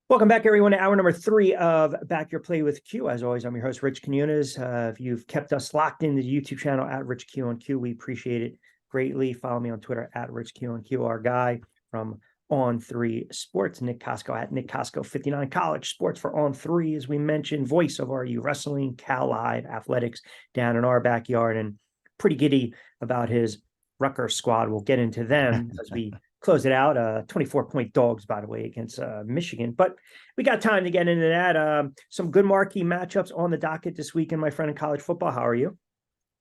Welcome back, everyone, to hour number 3 of Back Your Play with Q. As always, I'm your host, Rich Quinones. If you've kept us locked in the YouTube channel at Rich Q on Q, we appreciate it greatly. Follow me on Twitter at Rich Q on Q. Our guy from On3 Sports, Nick Costco at Nick Costco 59. College sports for On3, as we mentioned, voice of RU Wrestling, Cal Live Athletics down in our backyard, and pretty giddy about his Rutgers squad. We'll get into them as we close it out. 24-point dogs, by the way, against Michigan. But we got time to get into that. Some good marquee matchups on the docket this weekend, my friend, in college football. How are you?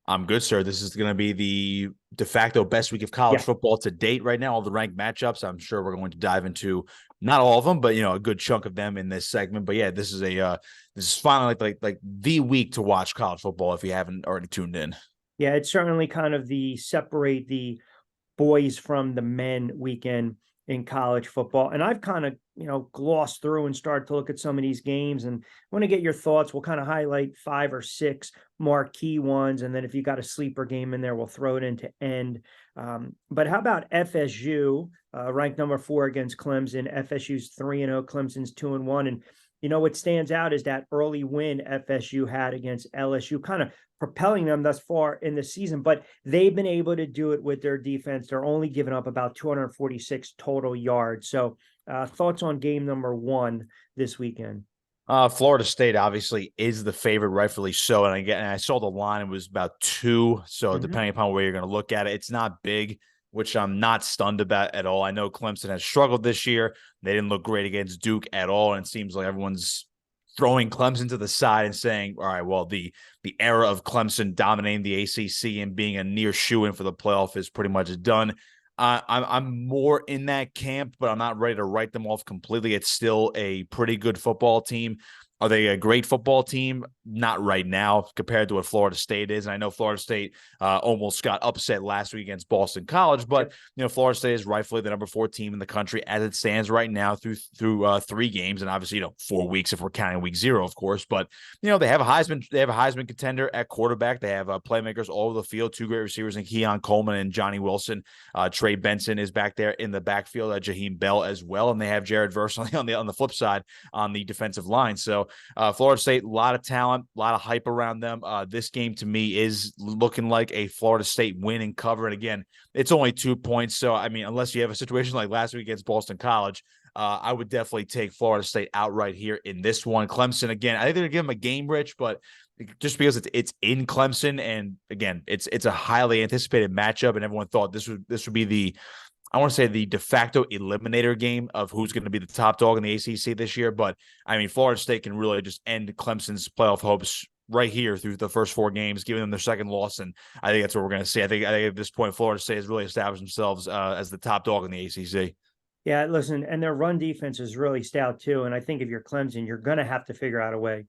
I'm good, sir. This is going to be the de facto best week of college football to date right now. All the ranked matchups. I'm sure we're going to dive into not all of them, but a good chunk of them in this segment. But yeah, this is finally like the week to watch college football if you haven't already tuned in. Yeah, it's certainly kind of the separate the boys from the men weekend in college football. And I've kind of, glossed through and started to look at some of these games, and I want to get your thoughts. We'll kind of highlight 5 or 6 marquee ones. And then if you got a sleeper game in there, we'll throw it into end. But how about FSU, ranked number 4 against Clemson? FSU's 3-0, Clemson's 2-1. And what stands out is that early win FSU had against LSU, kind of propelling them thus far in the season, but they've been able to do it with their defense. They're only giving up about 246 total yards. So thoughts on game number 1 this weekend? Florida State obviously is the favorite, rightfully so. And I saw the line, it was about 2. So depending upon where you're going to look at it, it's not big, which I'm not stunned about at all. I know Clemson has struggled this year. They didn't look great against Duke at all. And it seems like everyone's throwing Clemson to the side and saying, all right, well, the era of Clemson dominating the ACC and being a near shoo-in for the playoff is pretty much done. I'm more in that camp, but I'm not ready to write them off completely. It's still a pretty good football team. Are they a great football team? Not right now compared to what Florida State is. And I know Florida State almost got upset last week against Boston College, but Florida State is rightfully the number 4 team in the country as it stands right now through 3 games, and obviously 4 weeks if we're counting week 0, of course. But they have a Heisman contender at quarterback. They have playmakers all over the field, 2 great receivers in Keon Coleman and Johnny Wilson. Trey Benson is back there in the backfield, Jaheim Bell as well, and they have Jared Verse on the flip side on the defensive line. So Florida State, a lot of talent, a lot of hype around them. This game to me is looking like a Florida State win and cover. And again, it's only 2 points. So, I mean, unless you have a situation like last week against Boston College, I would definitely take Florida State outright here in this one. Clemson, again, I think they're going to give them a game, Rich, but just because it's in Clemson, and again, it's a highly anticipated matchup, and everyone thought this would be the de facto eliminator game of who's going to be the top dog in the ACC this year. But, I mean, Florida State can really just end Clemson's playoff hopes right here through the first 4 games, giving them their second loss. And I think that's what we're going to see. I think at this point, Florida State has really established themselves as the top dog in the ACC. Yeah, listen, and their run defense is really stout too. And I think if you're Clemson, you're going to have to figure out a way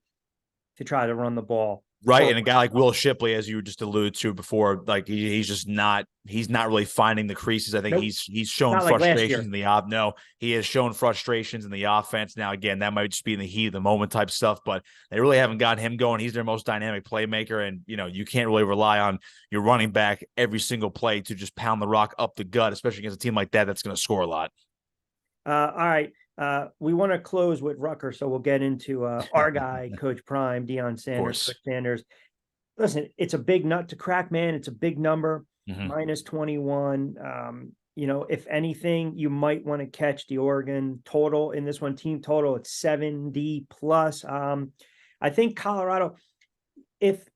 to try to run the ball. Right, and a guy like Will Shipley, as you just alluded to before, like he's not really finding the creases. I think he's shown frustrations in the he has shown frustrations in the offense. Now, again, that might just be in the heat of the moment type stuff, but they really haven't got him going. He's their most dynamic playmaker, and you can't really rely on your running back every single play to just pound the rock up the gut, especially against a team like that that's going to score a lot. All right. We want to close with Rutgers, so we'll get into our guy, Coach Prime, Deion Sanders. Coach Sanders. Listen, it's a big nut to crack, man. It's a big number, minus 21. If anything, you might want to catch the Oregon total in this one. Team total, it's 70 plus. I think Colorado, if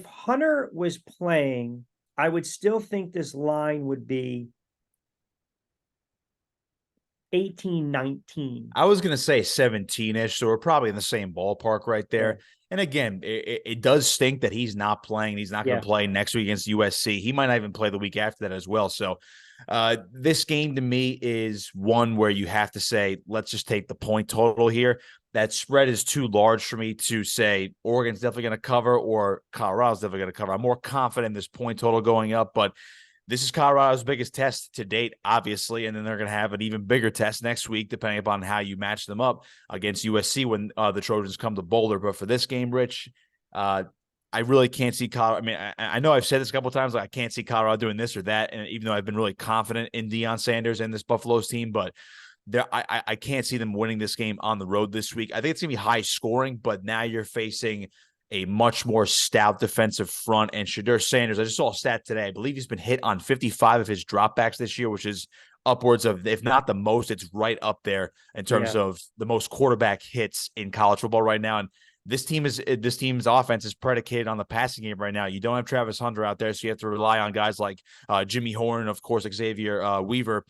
Hunter was playing, I would still think this line would be 18-19. I was going to say 17-ish, so we're probably in the same ballpark right there. Yeah. And again, it does stink that he's not playing. He's not going to play next week against USC. He might not even play the week after that as well. So this game to me is one where you have to say, let's just take the point total here. That spread is too large for me to say Oregon's definitely going to cover or Colorado's definitely going to cover. I'm more confident in this point total going up, but this is Colorado's biggest test to date, obviously, and then they're going to have an even bigger test next week, depending upon how you match them up against USC when the Trojans come to Boulder. But for this game, Rich, I really can't see Colorado. I mean, I know I've said this a couple of times, like I can't see Colorado doing this or that, and even though I've been really confident in Deion Sanders and this Buffaloes team, but I can't see them winning this game on the road this week. I think it's going to be high scoring, but now you're facing a much more stout defensive front. And Shadur Sanders, I just saw a stat today. I believe he's been hit on 55 of his dropbacks this year, which is upwards of, if not the most, it's right up there in terms of the most quarterback hits in college football right now. And this team's offense is predicated on the passing game right now. You don't have Travis Hunter out there, so you have to rely on guys like Jimmy Horn, of course, Xavier Weaver.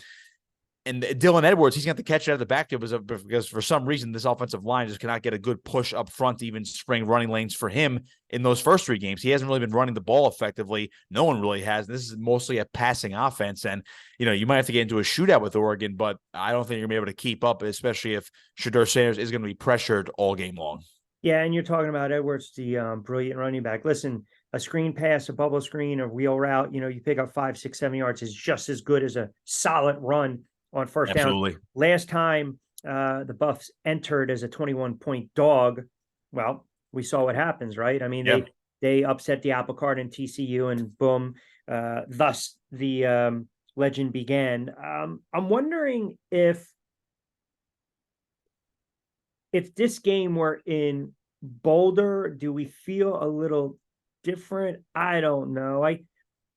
And Dylan Edwards, he's going to catch it out of the backfield because for some reason this offensive line just cannot get a good push up front to even spring running lanes for him in those first 3 games. He hasn't really been running the ball effectively. No one really has. This is mostly a passing offense. And, you might have to get into a shootout with Oregon, but I don't think you're going to be able to keep up, especially if Shadur Sanders is going to be pressured all game long. Yeah, and you're talking about Edwards, the brilliant running back. Listen, a screen pass, a bubble screen, a wheel route, you pick up 5, 6, 7 yards is just as good as a solid run on first Absolutely. down. Last time the Buffs entered as a 21-point dog, well, we saw what happens, right? I mean, they upset the apple cart in TCU, and boom, thus the legend began. I'm wondering if this game were in Boulder, do we feel a little different? I don't know.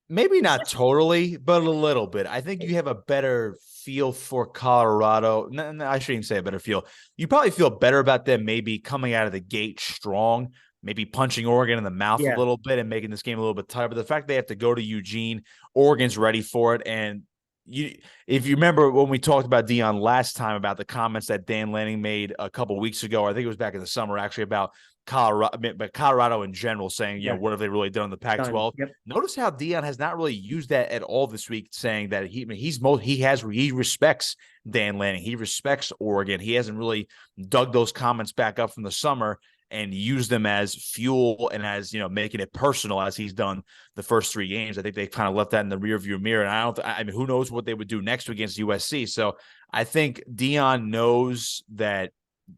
Maybe not totally, but a little bit. I think you have a better feel for Colorado. No, I shouldn't even say a better feel. You probably feel better about them maybe coming out of the gate strong, maybe punching Oregon in the mouth a little bit and making this game a little bit tighter. But the fact they have to go to Eugene, Oregon's ready for it. And if you remember when we talked about Deion last time about the comments that Dan Lanning made a couple of weeks ago, I think it was back in the summer actually, about Colorado in general, saying, what have they really done in the Pac-12? Notice how Deion has not really used that at all this week, saying that he respects Dan Lanning, he respects Oregon. He hasn't really dug those comments back up from the summer and use them as fuel and as, making it personal as he's done the first 3 games. I think they kind of left that in the rearview mirror. And I mean, who knows what they would do next against USC. So I think Deion knows that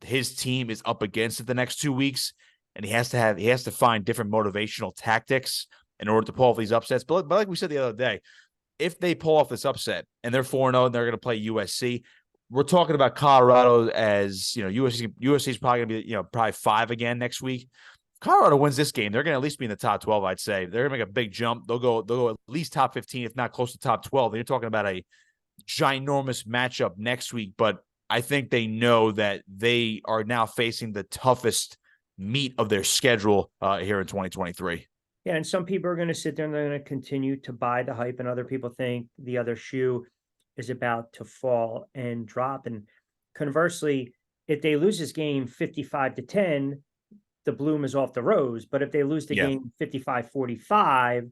his team is up against it the next 2 weeks, and he has to find different motivational tactics in order to pull off these upsets. But like we said the other day, if they pull off this upset and they're 4-0 and they're going to play USC, we're talking about Colorado as, USC is probably going to be, probably 5 again next week. Colorado wins this game, they're going to at least be in the top 12, I'd say. They're going to make a big jump. They'll go at least top 15, if not close to top 12. You're talking about a ginormous matchup next week, but I think they know that they are now facing the toughest meat of their schedule here in 2023. Yeah, and some people are going to sit there and they're going to continue to buy the hype, and other people think the other shoe is about to fall and drop. And conversely, if they lose this game 55-10, the bloom is off the rose. But if they lose the game 55-45,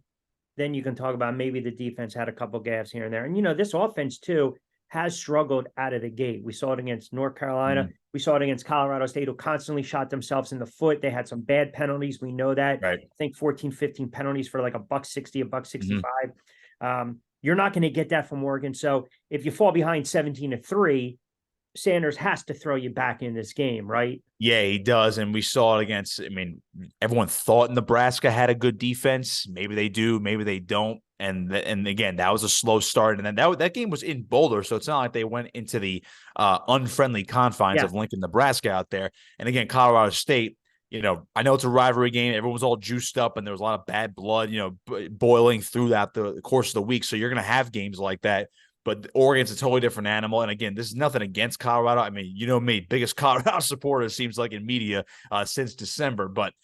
then you can talk about maybe the defense had a couple gaffes here and there. And, this offense, too, has struggled out of the gate. We saw it against North Carolina. We saw it against Colorado State, who constantly shot themselves in the foot. They had some bad penalties. We know that. Right. I think 14, 15 penalties for like $1.60, $1.65. You're not going to get that from Oregon. So if you fall behind 17-3, Sanders has to throw you back in this game, right? Yeah, he does. And we saw it against, everyone thought Nebraska had a good defense. Maybe they do, maybe they don't. And again, that was a slow start. And then that game was in Boulder. So it's not like they went into the unfriendly confines of Lincoln, Nebraska out there. And again, Colorado State, I know it's a rivalry game. Everyone's all juiced up and there was a lot of bad blood, boiling throughout the course of the week. So you're going to have games like that. But Oregon's a totally different animal. And again, this is nothing against Colorado. Me, biggest Colorado supporter, it seems like, in media since December. But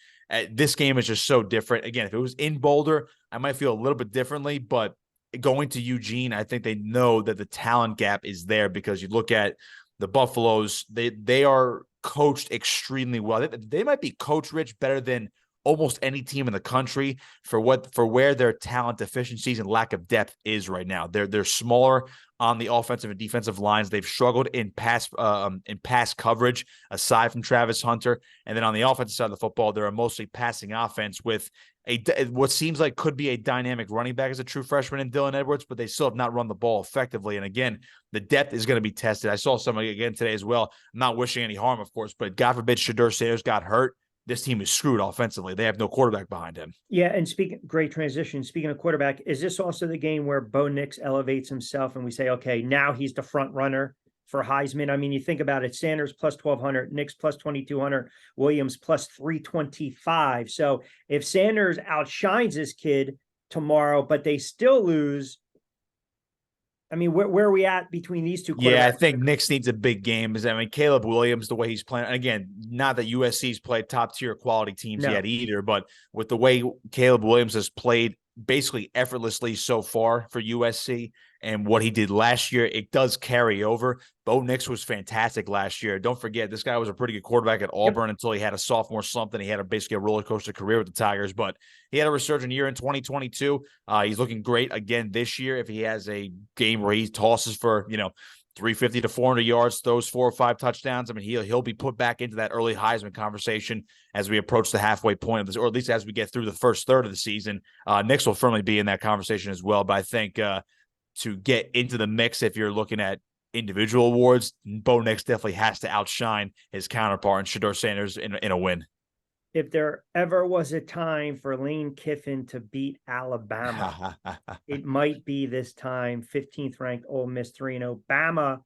this game is just so different. Again, if it was in Boulder, I might feel a little bit differently. But going to Eugene, I think they know that the talent gap is there, because you look at the Buffaloes, they are coached extremely well. They might be coach rich better than almost any team in the country for where their talent deficiencies and lack of depth is right now. They're smaller on the offensive and defensive lines. They've struggled in pass coverage, aside from Travis Hunter. And then on the offensive side of the football, they're a mostly passing offense with what seems like could be a dynamic running back as a true freshman in Dylan Edwards, but they still have not run the ball effectively. And again, the depth is going to be tested. I saw somebody again today as well. I'm not wishing any harm, of course, but God forbid Shadur Sanders got hurt. This team is screwed offensively. They have no quarterback behind him. Yeah, and great transition. Speaking of quarterback, is this also the game where Bo Nix elevates himself and we say, okay, now he's the front runner for Heisman. I mean, you think about it, Sanders plus 1,200, Nix plus 2,200, Williams plus 325. So if Sanders outshines this kid tomorrow, but they still lose, I mean, where are we at between these two quarterbacks? Yeah, I think Nix needs a big game. I mean, Caleb Williams, the way he's playing, again, not that USC's played top tier quality teams yet either, but with the way Caleb Williams has played basically effortlessly so far for USC and what he did last year, it does carry over. Bo Nix was fantastic last year. Don't forget, this guy was a pretty good quarterback at Auburn until he had a sophomore slump. Then he had basically a roller coaster career with the Tigers, but he had a resurgent year in 2022. He's looking great again this year. If he has a game where he tosses for, 350 to 400 yards, throws 4 or 5 touchdowns, I mean, he'll be put back into that early Heisman conversation as we approach the halfway point of this, or at least as we get through the first third of the season. Nix will firmly be in that conversation as well. But I think to get into the mix, if you're looking at individual awards, Bo Nix definitely has to outshine his counterpart and Shedeur Sanders in a win. If there ever was a time for Lane Kiffin to beat Alabama, it might be this time. 15th ranked Ole Miss 3-0. Bama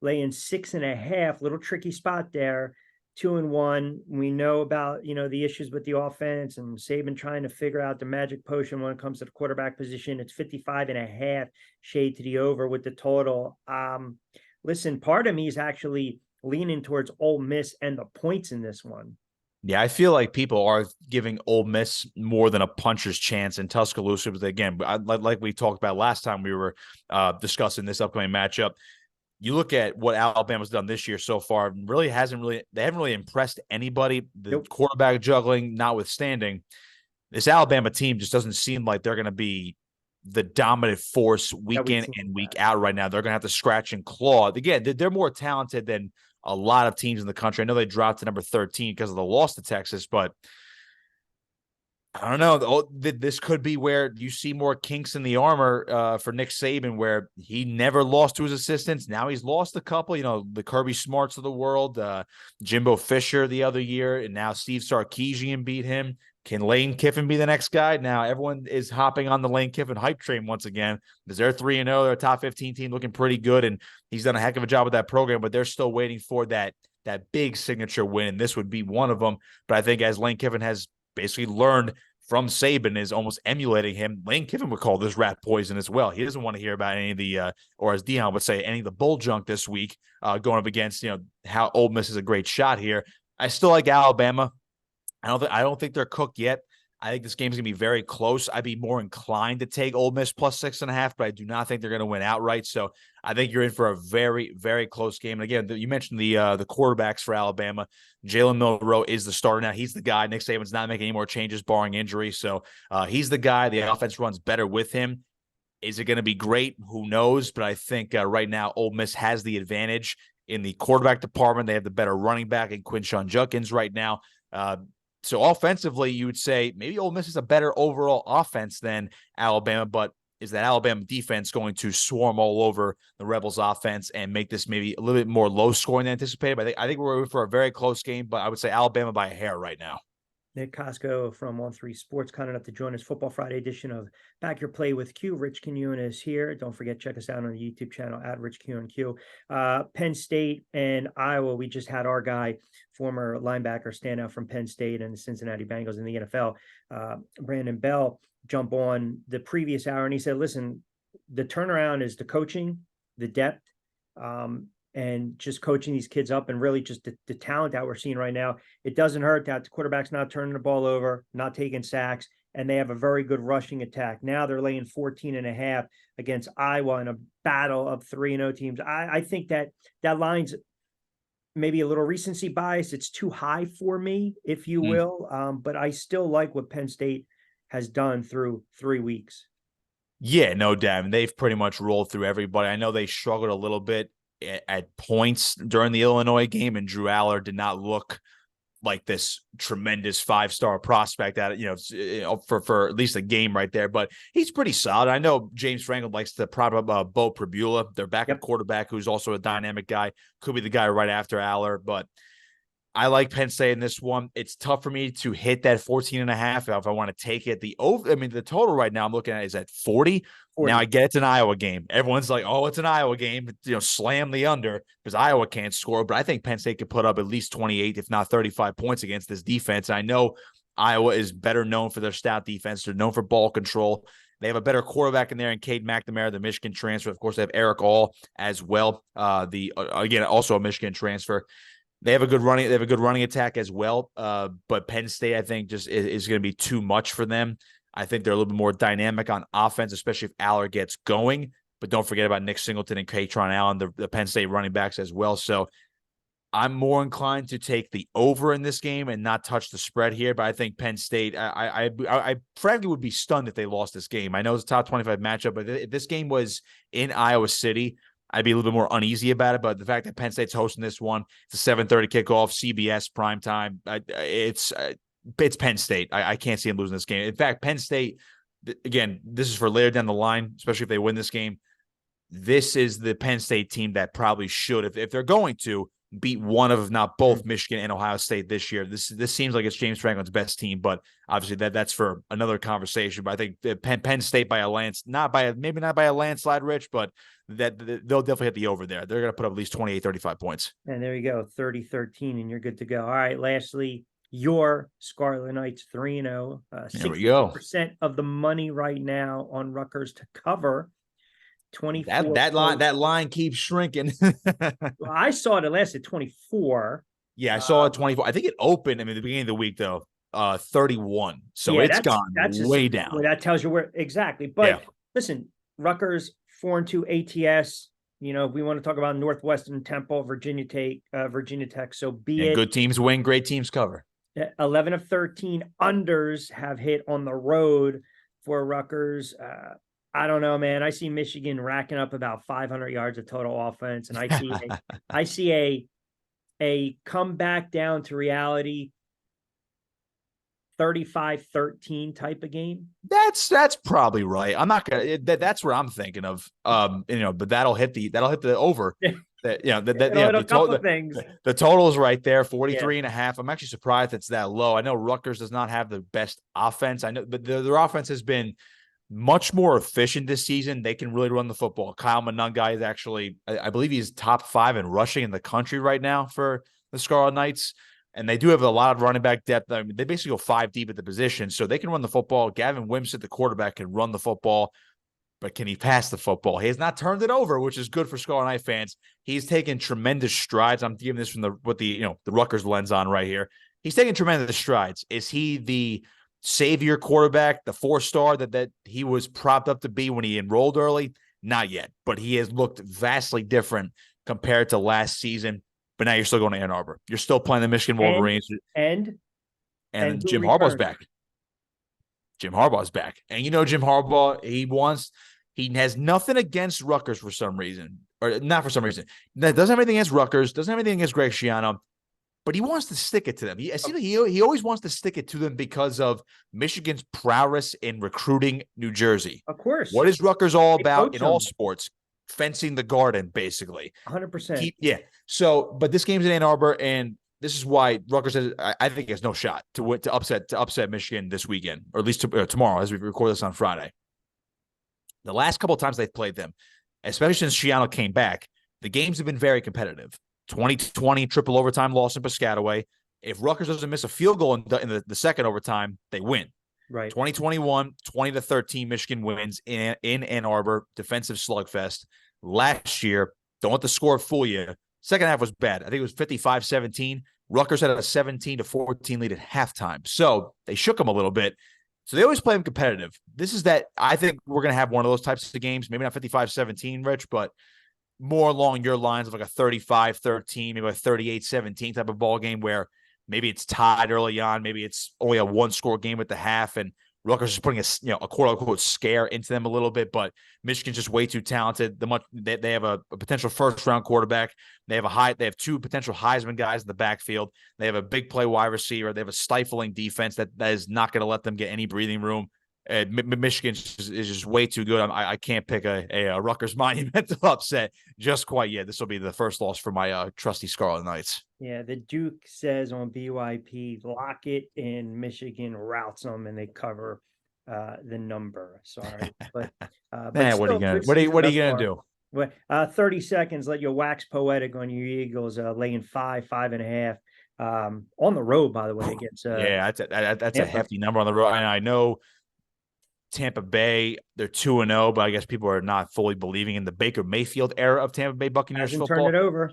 laying 6.5. Little tricky spot there. 2-1. We know about, the issues with the offense and Saban trying to figure out the magic potion when it comes to the quarterback position. It's 55.5, shade to the over with the total. Listen, part of me is actually leaning towards Ole Miss and the points in this one. Yeah, I feel like people are giving Ole Miss more than a puncher's chance in Tuscaloosa. But again, like we talked about last time we were discussing this upcoming matchup, you look at what Alabama's done this year so far, they haven't really impressed anybody. The quarterback juggling notwithstanding, this Alabama team just doesn't seem like they're going to be the dominant force week in and week out right now. They're going to have to scratch and claw. Again, they're more talented than a lot of teams in the country. I know they dropped to number 13 because of the loss to Texas, but I don't know. This could be where you see more kinks in the armor for Nick Saban, where he never lost to his assistants. Now he's lost a couple, the Kirby Smarts of the world, Jimbo Fisher the other year, and now Steve Sarkisian beat him. Can Lane Kiffin be the next guy? Now everyone is hopping on the Lane Kiffin hype train once again because they're 3-0. They're a top 15 team looking pretty good, and he's done a heck of a job with that program, but they're still waiting for that big signature win, and this would be one of them. But I think as Lane Kiffin has basically learned from Saban, is almost emulating him, Lane Kiffin would call this rat poison as well. He doesn't want to hear about any of the, or as Dion would say, any of the bull junk this week going up against, how Ole Miss is a great shot here. I still like Alabama. I don't think they're cooked yet. I think this game is going to be very close. I'd be more inclined to take Ole Miss plus 6.5, but I do not think they're going to win outright. So I think you're in for a very, very close game. And again, you mentioned the quarterbacks for Alabama. Jalen Milroe is the starter now. He's the guy. Nick Saban's not making any more changes barring injury. So he's the guy. The offense runs better with him. Is it going to be great? Who knows? But I think right now Ole Miss has the advantage in the quarterback department. They have the better running back in Quinshon Judkins right now. So offensively, you would say maybe Ole Miss is a better overall offense than Alabama, but is that Alabama defense going to swarm all over the Rebels offense and make this maybe a little bit more low scoring than anticipated? But I think we're in for a very close game, but I would say Alabama by a hair right now. Nick Costco from On3 Sports, kind enough to join us. Football Friday edition of Back Your Play with Q. Rich Quinones is here. Don't forget, check us out on the YouTube channel at Rich Q and Q. Penn State and Iowa, we just had our guy, former linebacker, standout from Penn State and the Cincinnati Bengals in the NFL, Brandon Bell, jump on the previous hour, and he said, listen, the turnaround is the coaching, the depth, and just coaching these kids up, and really just the talent that we're seeing right now. It doesn't hurt that the quarterback's not turning the ball over, not taking sacks, and they have a very good rushing attack. Now they're laying 14.5 against Iowa in a battle of 3-0 teams. I think that line's maybe a little recency bias. It's too high for me, if you will, but I still like what Penn State has done through 3 weeks. Yeah, no doubt. And they've pretty much rolled through everybody. I know they struggled a little bit at points during the Illinois game, and Drew Aller did not look like this tremendous 5-star prospect at for at least a game right there, but he's pretty solid. I know James Franklin likes to prop up Bo Pribula, their backup quarterback, who's also a dynamic guy, could be the guy right after Aller, but I like Penn State in this one. It's tough for me to hit that 14.5 if I want to take it. The total right now I'm looking at is at 40. Now I get it's an Iowa game. Everyone's like, oh, it's an Iowa game. Slam the under because Iowa can't score. But I think Penn State could put up at least 28, if not 35 points against this defense. And I know Iowa is better known for their stout defense. They're known for ball control. They have a better quarterback in there in Cade McNamara, the Michigan transfer. Of course, they have Eric All as well. Again, also a Michigan transfer. They have a good running attack as well. But Penn State, I think, just is going to be too much for them. I think they're a little bit more dynamic on offense, especially if Aller gets going. But don't forget about Nick Singleton and Katron Allen, the Penn State running backs as well. So I'm more inclined to take the over in this game and not touch the spread here. But I think Penn State, I frankly would be stunned if they lost this game. I know it's a top 25 matchup, but if this game was in Iowa City, I'd be a little bit more uneasy about it. But the fact that Penn State's hosting this one, it's a 7:30 kickoff, CBS primetime. It's Penn State. I can't see them losing this game. In fact, Penn State, again, this is for later down the line, especially if they win this game. This is the Penn State team that probably should, if they're going to, beat one of, if not both, Michigan and Ohio State this year. This seems like it's James Franklin's best team, but obviously that's for another conversation. But I think Penn State by a maybe not by a landslide, Rich, but that they'll definitely hit the over there. They're going to put up at least 28, 35 points. And there you go, 30-13, and you're good to go. All right, lastly, your Scarlet Knights 3-0. There we go. 60% of the money right now on Rutgers to cover. 24. That line keeps shrinking. Well, I saw it last at 24. Yeah, I saw it 24. I think it opened, at the beginning of the week, though, 31. So yeah, it's gone way down. Well, that tells you where exactly. But listen, Rutgers 4-2 ATS. If we want to talk about Northwestern, Temple, Virginia Tech. So be it. Good teams win, great teams cover. 11 of 13 unders have hit on the road for Rutgers. I don't know, man. I see Michigan racking up about 500 yards of total offense, and I see a comeback down to reality 35-13 type of game. That's probably right. I'm not gonna. That's what I'm thinking of. But that'll hit the over. The total is right there, 43.5. I'm actually surprised it's that low. I know Rutgers does not have the best offense. I know, but their offense has been much more efficient this season. They can really run the football. Kyle Monungai is actually, I believe he's top 5 in rushing in the country right now for the Scarlet Knights. And they do have a lot of running back depth. I mean, they basically go 5 deep at the position, so they can run the football. Gavin Wimsatt, the quarterback, can run the football, but can he pass the football? He has not turned it over, which is good for Scarlet Knight fans. He's taken tremendous strides. I'm giving this from the Rutgers lens on right here. He's taking tremendous strides. Is he the savior quarterback, the 4-star that he was propped up to be when he enrolled early? Not yet, but he has looked vastly different compared to last season. But now you're still going to Ann Arbor. You're still playing the Michigan Wolverines. And Jim Harbaugh's back. Jim Harbaugh's back. And Jim Harbaugh, he has nothing against Rutgers for some reason. Or not for some reason. Doesn't have anything against Rutgers, doesn't have anything against Greg Schiano. But he wants to stick it to them. He always wants to stick it to them because of Michigan's prowess in recruiting New Jersey. Of course. What is Rutgers all about in all sports? Fencing the garden, basically. 100%. So, but this game's in Ann Arbor, and this is why Rutgers has, I think, has no shot to upset Michigan this weekend, or at least tomorrow, as we record this on Friday. The last couple of times they've played them, especially since Schiano came back, the games have been very competitive. 2020 triple overtime loss in Piscataway. If Rutgers doesn't miss a field goal in the second overtime, they win. Right. 2021, 20-13 Michigan wins in Ann Arbor, defensive slugfest. Last year, don't let the score fool you. Second half was bad. I think it was 55-17. Rutgers had a 17-14 lead at halftime. So they shook them a little bit. So they always play them competitive. I think we're going to have one of those types of games. Maybe not 55-17, Rich, but more along your lines of like a 35-13, maybe a 38-17 type of ball game where maybe it's tied early on. Maybe it's only a 1-score game at the half, and Rutgers is putting a quote-unquote scare into them a little bit, but Michigan's just way too talented. They have a potential first-round quarterback. They have 2 potential Heisman guys in the backfield. They have a big play wide receiver. They have a stifling defense that is not going to let them get any breathing room. Michigan is just way too good. I can't pick a Rutgers monumental upset just quite yet. This will be the first loss for my trusty Scarlet Knights. Yeah, the Duke says on BYP, lock it in. Michigan routs them and they cover. the number. Sorry, but Man, what are you still gonna good season what are thus you gonna far. do? But 30 seconds, let you wax poetic on your Eagles, laying 5.5. On the road, by the way, against Yeah, that's a Tampa. hefty number on the road. And I know Tampa Bay, they're 2-0, but I guess people are not fully believing in the Baker Mayfield era of Tampa Bay Buccaneers Hasn't turned it football. over.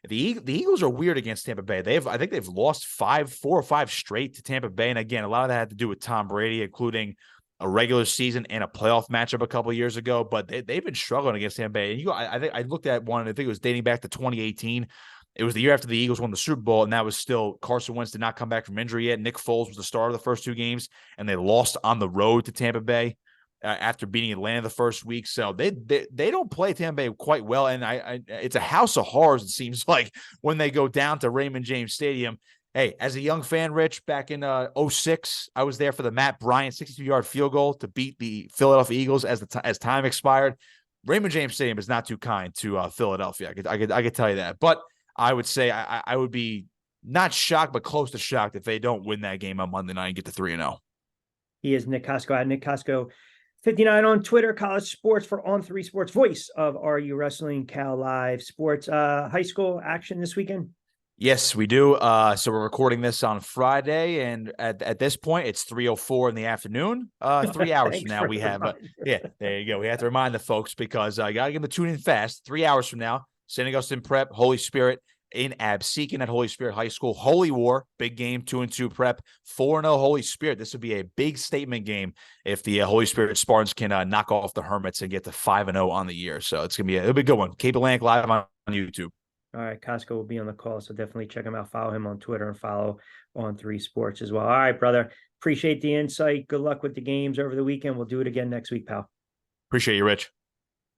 The Eagles are weird against Tampa Bay. I think they've lost 4 or 5 straight to Tampa Bay. And again, a lot of that had to do with Tom Brady, including a regular season and a playoff matchup a couple of years ago. But they've been struggling against Tampa Bay. And I think I looked at one, I think it was dating back to 2018. It was the year after the Eagles won the Super Bowl, and that was still Carson Wentz did not come back from injury yet. Nick Foles was the starter of the first 2 games, and they lost on the road to Tampa Bay after beating Atlanta the first week. So they don't play Tampa Bay quite well, and it's a house of horrors, it seems like, when they go down to Raymond James Stadium. Hey, as a young fan, Rich, back in 06, I was there for the Matt Bryant 62-yard field goal to beat the Philadelphia Eagles as time expired. Raymond James Stadium is not too kind to Philadelphia. I could tell you that. But I would say I would be not shocked, but close to shocked if they don't win that game on Monday night and get to 3-0. He is Nick Costco at Nick Costco 59 on Twitter. College sports for On3 Sports, voice of RU Wrestling, Cal Live Sports. High school action this weekend. Yes, we do. So we're recording this on Friday, and at this point, it's 3:04 in the afternoon. 3 hours from now, we have. Yeah, there you go. We have to remind the folks because I got to get them to tune in fast. 3 hours from now, St. Augustine Prep, Holy Spirit in Absecon at Holy Spirit High School. Holy War, big game, 2-2 Prep, 4-0 Holy Spirit. This would be a big statement game if the Holy Spirit Spartans can knock off the Hermits and get to 5-0 on the year. So it'll be a good one. Cape Atlantic Live on YouTube. All right, Costco will be on the call, so definitely check him out. Follow him on Twitter and follow On3 Sports as well. All right, brother. Appreciate the insight. Good luck with the games over the weekend. We'll do it again next week, pal. Appreciate you, Rich.